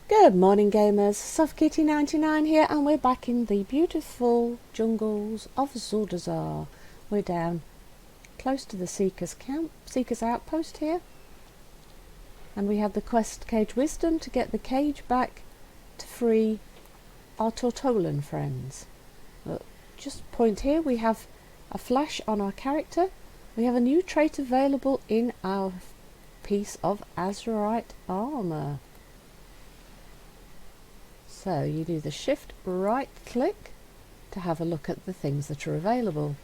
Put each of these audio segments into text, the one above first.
Good morning gamers, SoftKitty99 here, and we're back in the beautiful jungles of Zuldazar. We're down close to the Seeker's outpost here, and we have the quest Cage Wisdom to get the cage back to free our Tortollan friends. Just point here, we have a flash on our character. We have a new trait available in our piece of Azurite armour. So you do the shift right click to have a look at the things that are available.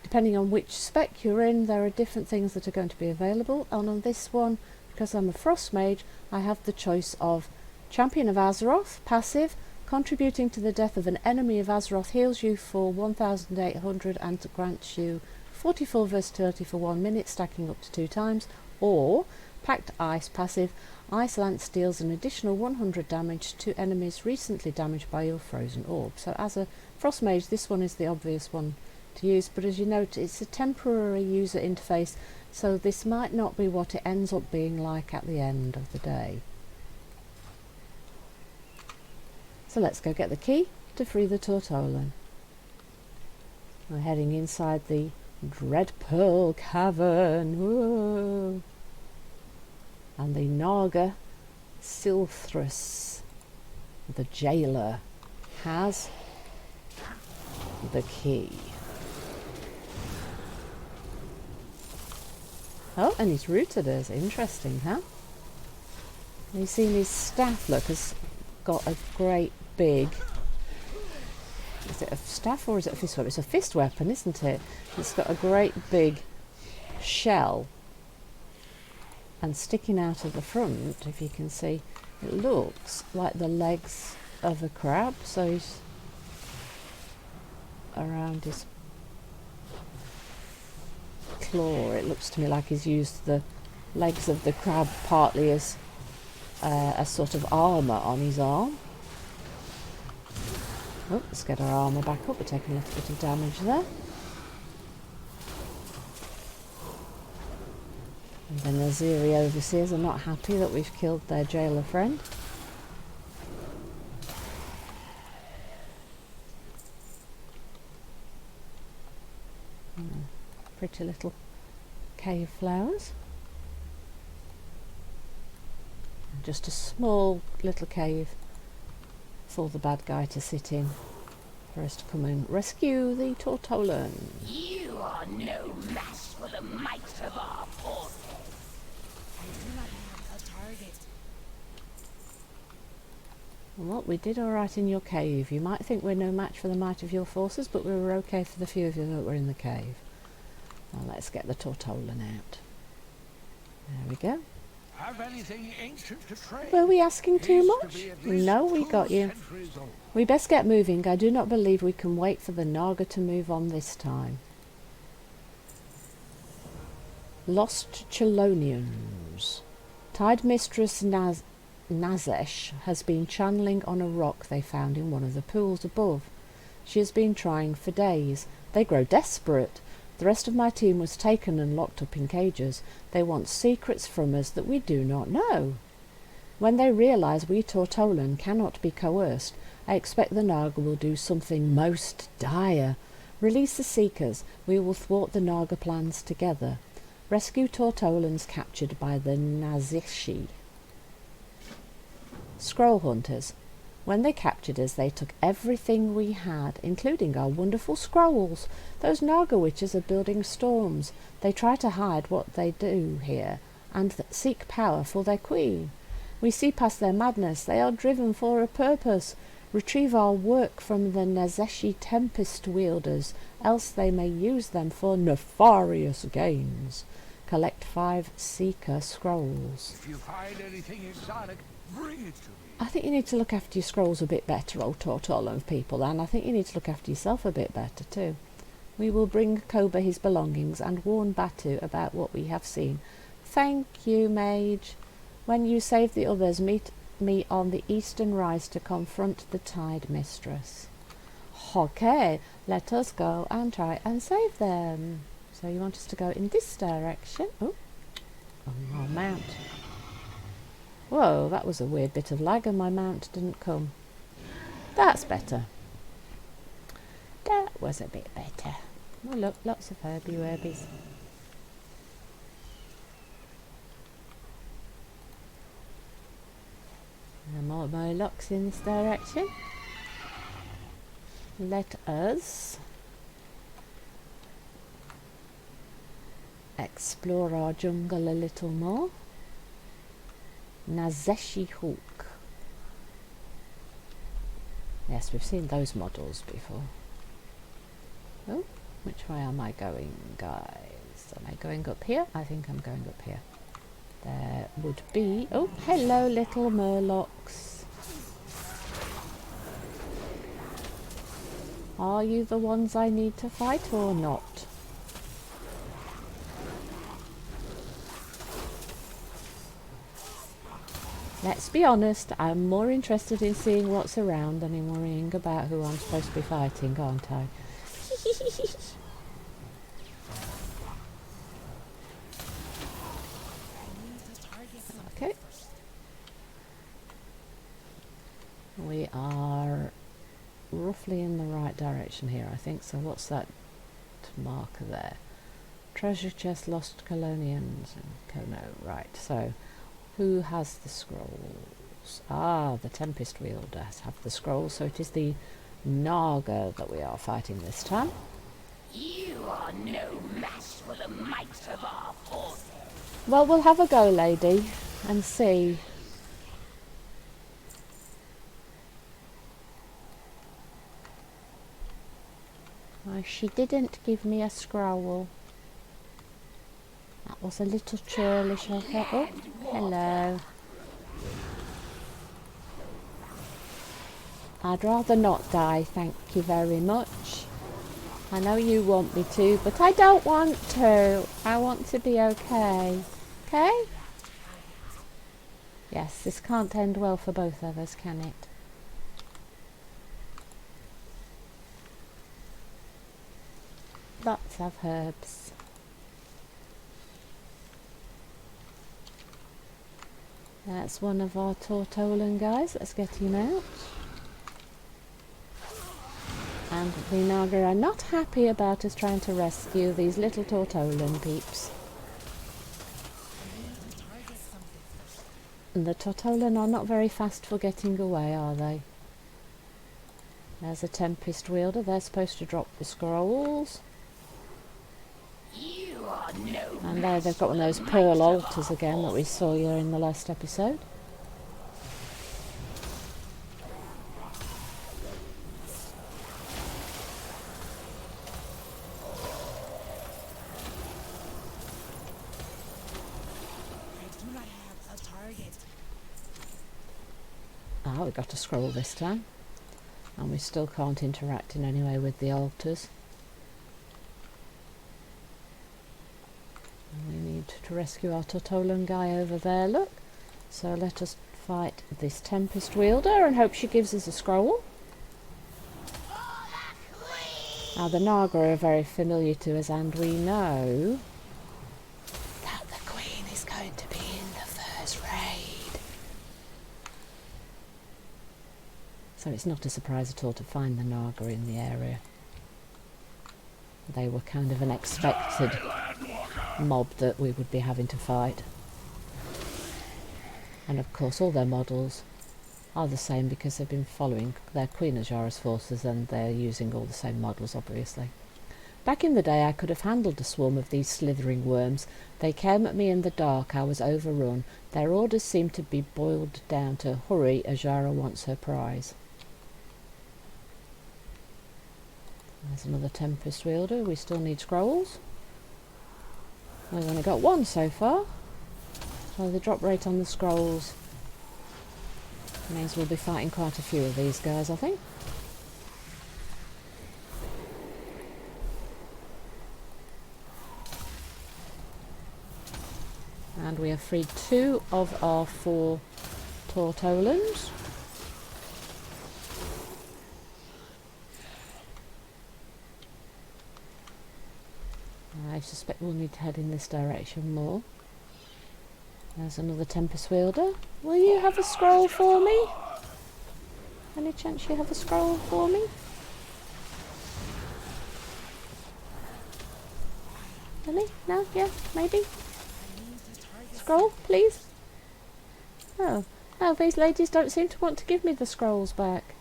Depending on which spec you're in, there are different things that are going to be available, and on this one, because I'm a frost mage, I have the choice of Champion of Azeroth, passive, contributing to the death of an enemy of Azeroth heals you for 1800 and grants you 44 versatility for 1 minute, stacking up to 2 times, or Packed Ice, passive, Ice Lance deals an additional 100 damage to enemies recently damaged by your frozen orb. So as a frost mage, this one is the obvious one to use, but as you note, it's a temporary user interface, so this might not be what it ends up being like at the end of the day. So let's go get the key to free the Tortollan. We're heading inside the Dread Pearl Cavern. Whoa. And the Naga Silthrus, the jailer, has the key. Oh, and he's rooted us. Interesting, huh? You've seen his staff, look, has got a great big... Is it a staff or is it a fist weapon? It's a fist weapon, isn't it? It's got a great big shell. And sticking out of the front, if you can see, it looks like the legs of a crab. So he's around his claw. It looks to me like he's used the legs of the crab partly as a sort of armour on his arm. Oh, let's get our armour back up. We're taking a little bit of damage there. And then the Azeri overseers are not happy that we've killed their jailer friend. Pretty little cave flowers. Just a small little cave for the bad guy to sit in, for us to come and rescue the Tortollan. You are no match for the might of our forces. I do not have a target. Well, we did all right in your cave. You might think we're no match for the might of your forces, but we were okay for the few of you that were in the cave. Well, let's get the Tortollan out. There we go. Have anything ancient to trade? Were we asking too much? No, we got you. We best get moving. I do not believe we can wait for the Naga to move on this time. Lost Chelonians. Tide Mistress Nazesh has been channeling on a rock they found in one of the pools above. She has been trying for days. They grow desperate. The rest of my team was taken and locked up in cages. They want secrets from us that we do not know. When they realise we Tortollan cannot be coerced, I expect the Naga will do something most dire. Release the Seekers. We will thwart the Naga plans together. Rescue Tortollans captured by the Nazishi. Scroll Hunters. When they captured us, they took everything we had, including our wonderful scrolls. Those Naga witches are building storms. They try to hide what they do here, and seek power for their queen. We see past their madness. They are driven for a purpose. Retrieve our work from the Nazeshi Tempest wielders, else they may use them for nefarious gains. Collect 5 Seeker scrolls. If you find anything exotic, bring it to me. I think you need to look after your scrolls a bit better, old Tortollan people, and I think you need to look after yourself a bit better too. We will bring Koba his belongings and warn Batu about what we have seen. Thank you, mage. When you save the others, meet me on the eastern rise to confront the Tide Mistress. Okay, let us go and try and save them. So you want us to go in this direction. Oh, on our mount. Whoa, that was a weird bit of lag and my mount didn't come. That's better. That was a bit better. Oh look, lots of herby werbies. And more Murlocs in this direction. Let us explore our jungle a little more. Nazeshi Hawk. Yes, we've seen those models before. Oh, which way am I going, guys? Am I going up here? I think I'm going up here. There would be... Oh, hello, little Murlocs. Are you the ones I need to fight or not? Let's be honest, I'm more interested in seeing what's around than in worrying about who I'm supposed to be fighting, aren't I? Okay. We are roughly in the right direction here, I think. So what's that marker there? Treasure chest, lost colonians, and Kono. Right, so who has the scrolls? Ah, the Tempest Wielders have the scrolls, so it is the Naga that we are fighting this time. You are no match for the might of our forces. Well, we'll have a go, lady, and see. Oh, she didn't give me a scroll. That was a little churlish of her. Oh, hello. I'd rather not die, thank you very much. I know you want me to, but I don't want to. I want to be okay. Okay? Yes, this can't end well for both of us, can it? Lots of herbs. That's one of our Tortollan guys. Let's get him out. And the Naga are not happy about us trying to rescue these little Tortollan peeps. And the Tortollan are not very fast for getting away, are they? There's a Tempest Wielder. They're supposed to drop the scrolls. You are no And there they've got one of those pearl altars again that we saw here in the last episode. Ah, we got a scroll this time. And we still can't interact in any way with the altars. And we need to rescue our Tortollan guy over there, look. So let us fight this Tempest Wielder and hope she gives us a scroll. Now the Naga are very familiar to us, and we know that the Queen is going to be in the first raid. So it's not a surprise at all to find the Naga in the area. They were kind of an expected mob that we would be having to fight. And of course all their models are the same because they've been following their Queen Azshara's forces, and they're using all the same models, obviously. Back in the day I could have handled a swarm of these slithering worms. They came at me in the dark. I was overrun. Their orders seemed to be boiled down to hurry, Azshara wants her prize. There's another Tempest Wielder. We still need scrolls. We've only got one so far. So the drop rate on the scrolls means we'll be fighting quite a few of these guys, I think. And we have freed 2 of our 4 Tortollans. I suspect we'll need to head in this direction more. There's another Tempest Wielder. Will you have a scroll for me? Any chance you have a scroll for me? Any? No? Yeah? Maybe? Scroll, please? Oh. Oh, these ladies don't seem to want to give me the scrolls back.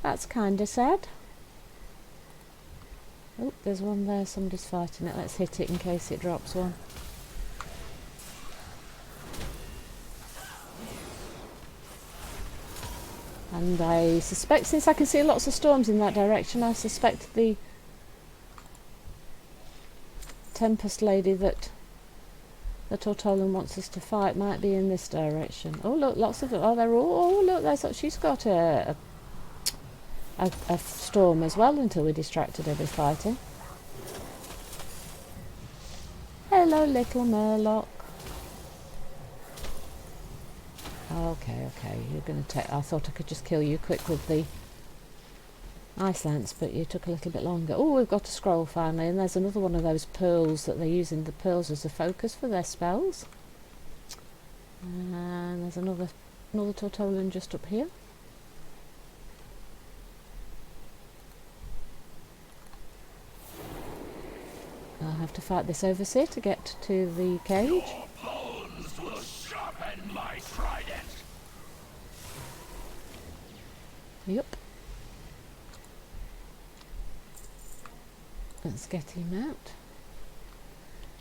That's kinda sad. Oh, there's one there. Somebody's fighting it. Let's hit it in case it drops one. And I suspect, since I can see lots of storms in that direction, I suspect the Tempest lady that the Tortollan wants us to fight might be in this direction. Oh look, lots of them. Oh, they're all. Oh look, there's. She's got a storm as well until we distracted her with fighting. Hello, little Murloc. Okay, you're going to take... I thought I could just kill you quick with the Ice Lance, but you took a little bit longer. Oh, we've got a scroll finally, and there's another one of those pearls that they're using the pearls as a focus for their spells. And there's another Tortollan just up here. I'll have to fight this overseer to get to the cage. Will sharpen my trident. Yep. Let's get him out.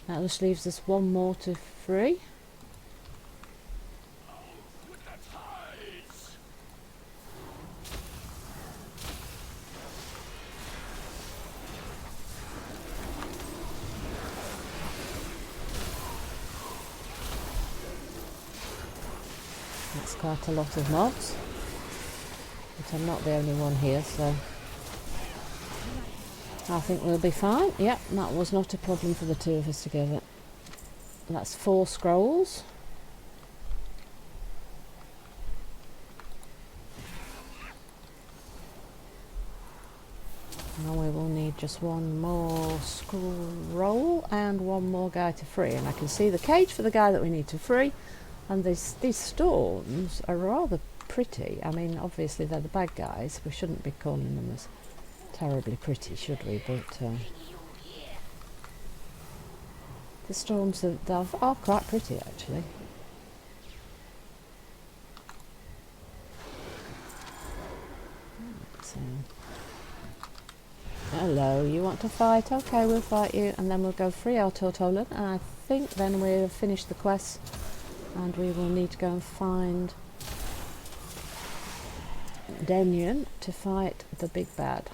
That just leaves us one more to free. With the tides. That's quite a lot of mobs. But I'm not the only one here, so I think we'll be fine. Yep, that was not a problem for the two of us together. That's 4 scrolls. Now we will need just one more scroll and one more guy to free. And I can see the cage for the guy that we need to free. And these storms are rather pretty. I mean, obviously they're the bad guys. We shouldn't be calling them as terribly pretty, should we? But the storms are quite pretty, actually. So, hello, you want to fight? Okay, we'll fight you, and then we'll go free our Tortollan. And I think then we'll finish the quest, and we will need to go and find Continuind to fight the big bad.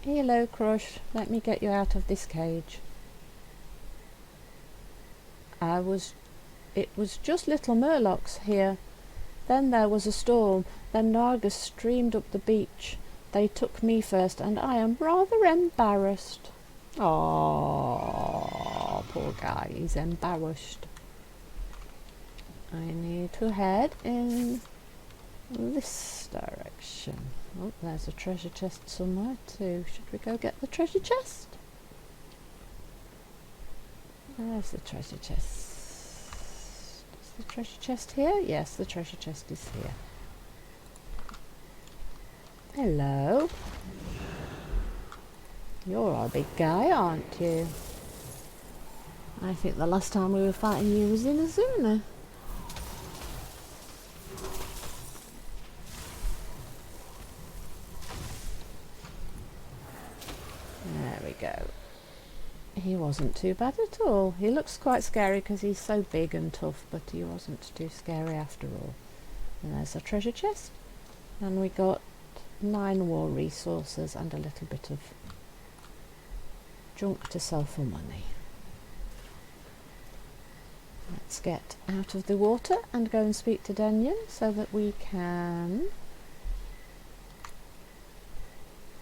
Hello, Crush. Let me get you out of this cage. It was just little Murlocs here. Then there was a storm. Then Naga streamed up the beach. They took me first, and I am rather embarrassed. Oh, poor guy. He's embarrassed. I need to head in this direction. Oh, there's a treasure chest somewhere too. Should we go get the treasure chest? There's the treasure chest. Is the treasure chest here? Yes, the treasure chest is here. Hello. You're our big guy, aren't you? I think the last time we were fighting you was in Azuna. There we go. He wasn't too bad at all. He looks quite scary because he's so big and tough, but he wasn't too scary after all. And there's a treasure chest. And we got 9 war resources and a little bit of junk to sell for money. Let's get out of the water and go and speak to Continuind so that we can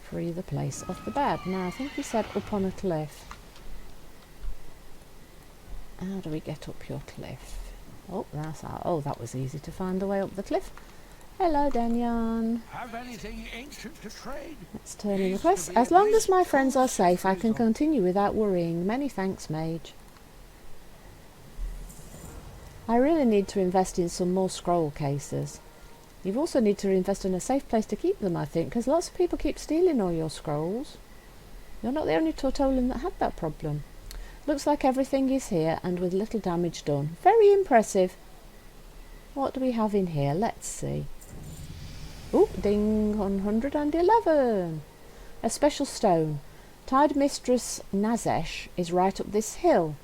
free the place of the bad. Now I think he said up on a cliff. How do we get up your cliff? Oh, that's our, oh, that was easy to find the way up the cliff. Hello, Danyan. Have anything ancient to trade? Let's turn in the quest. As long as my friends are safe, I can continue without worrying. Many thanks, mage. I really need to invest in some more scroll cases. You also need to invest in a safe place to keep them, I think, because lots of people keep stealing all your scrolls. You're not the only Tortollan that had that problem. Looks like everything is here and with little damage done. Very impressive. What do we have in here? Let's see. Oh, ding, 111. A special stone. Tide Mistress Nazesh is right up this hill.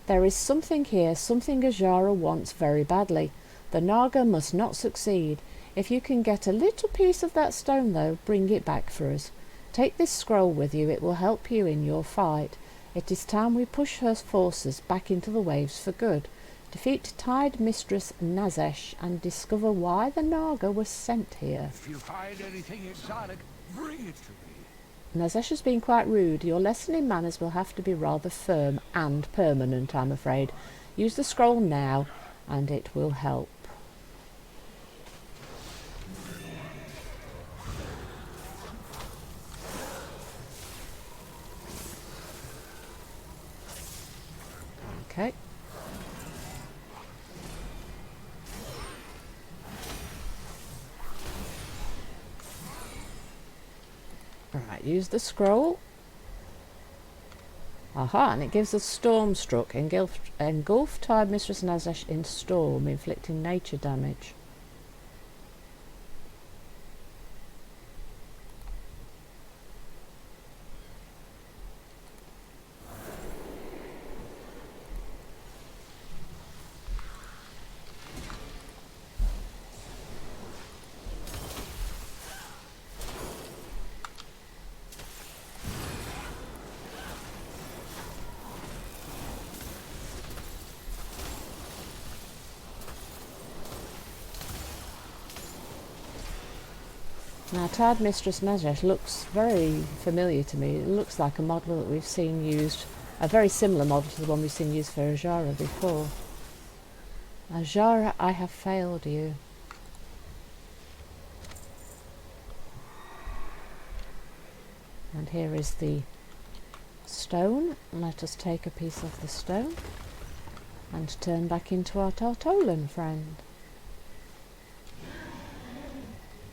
There is something here, something Azara wants very badly. The Naga must not succeed. If you can get a little piece of that stone, though, bring it back for us. Take this scroll with you. It will help you in your fight. It is time we push her forces back into the waves for good. Defeat Tide Mistress Nazesh and discover why the Naga was sent here. If you find anything exotic, bring it to me. Nazesh has been quite rude. Your lesson in manners will have to be rather firm and permanent, I'm afraid. Use the scroll now, and it will help. Okay. Right, use the scroll. Aha, and it gives us Storm Struck. Engulf Tide Mistress Nazesh in storm, inflicting nature damage. Now, Tide Mistress Nazesh looks very familiar to me. It looks like a model that we've seen used, a very similar model to the one we've seen used for Azara before. Azara, I have failed you. And here is the stone. Let us take a piece of the stone and turn back into our Tortollan friend.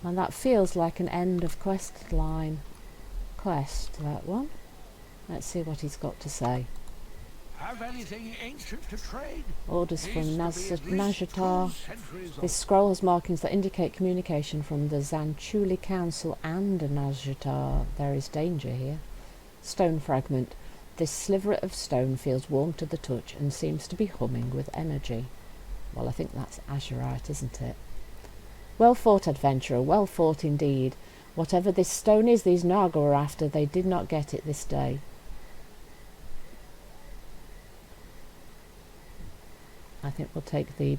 And that feels like an end of quest line. Quest, that one. Let's see what he's got to say. Have anything ancient to trade? Orders from Najatar. This scroll has markings that indicate communication from the Zanchuli Council and Najatar. There is danger here. Stone fragment. This sliver of stone feels warm to the touch and seems to be humming with energy. Well, I think that's azurite, isn't it? Well fought, adventurer, well fought indeed. Whatever this stone is these Naga are after, they did not get it this day. I think we'll take the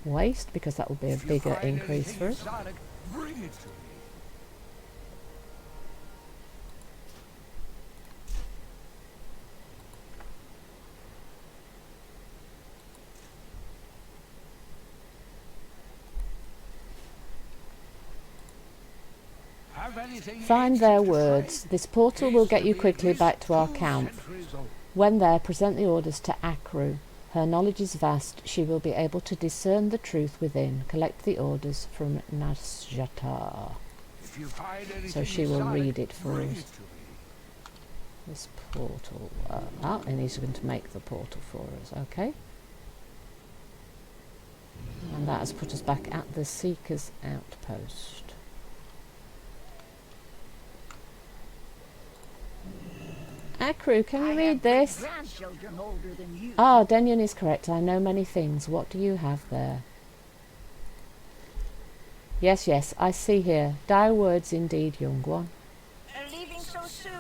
waste because that will be a bigger increase for us. Exotic, bring it to me. Find their words. This portal will get you quickly back to our camp. When there, present the orders to Akru. Her knowledge is vast. She will be able to discern the truth within. Collect the orders from Najatar. So she will read it for us. This portal. And he's going to make the portal for us. Okay. And that has put us back at the Seeker's Outpost. Akru, can you read this? Ah, Denyon is correct. I know many things. What do you have there? Yes, yes, I see here. Dire words indeed, young one. Leaving so soon?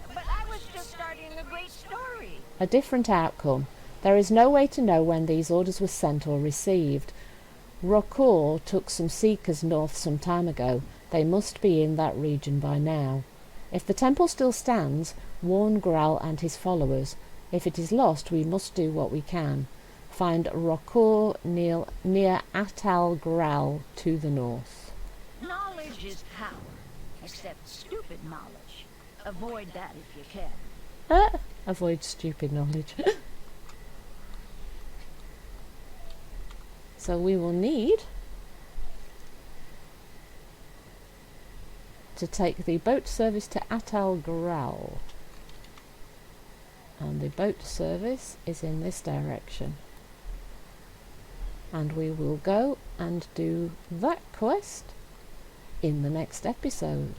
But I was just starting a great story. A different outcome. There is no way to know when these orders were sent or received. Rokor took some seekers north some time ago. They must be in that region by now. If the temple still stands, warn Graal and his followers. If it is lost, we must do what we can. Find Rokor near Atal Graal to the north. Knowledge is power. Accept stupid knowledge. Avoid that if you can. Avoid stupid knowledge. So we will need to take the boat service to Atal Growl. And the boat service is in this direction. And we will go and do that quest in the next episode.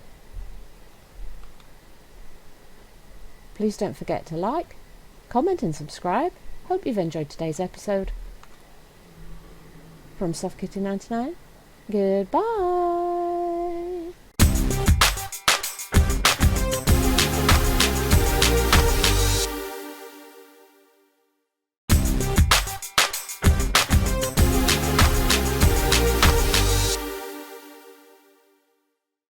Please don't forget to like, comment and subscribe. Hope you've enjoyed today's episode. From Soft Kitty 99, goodbye.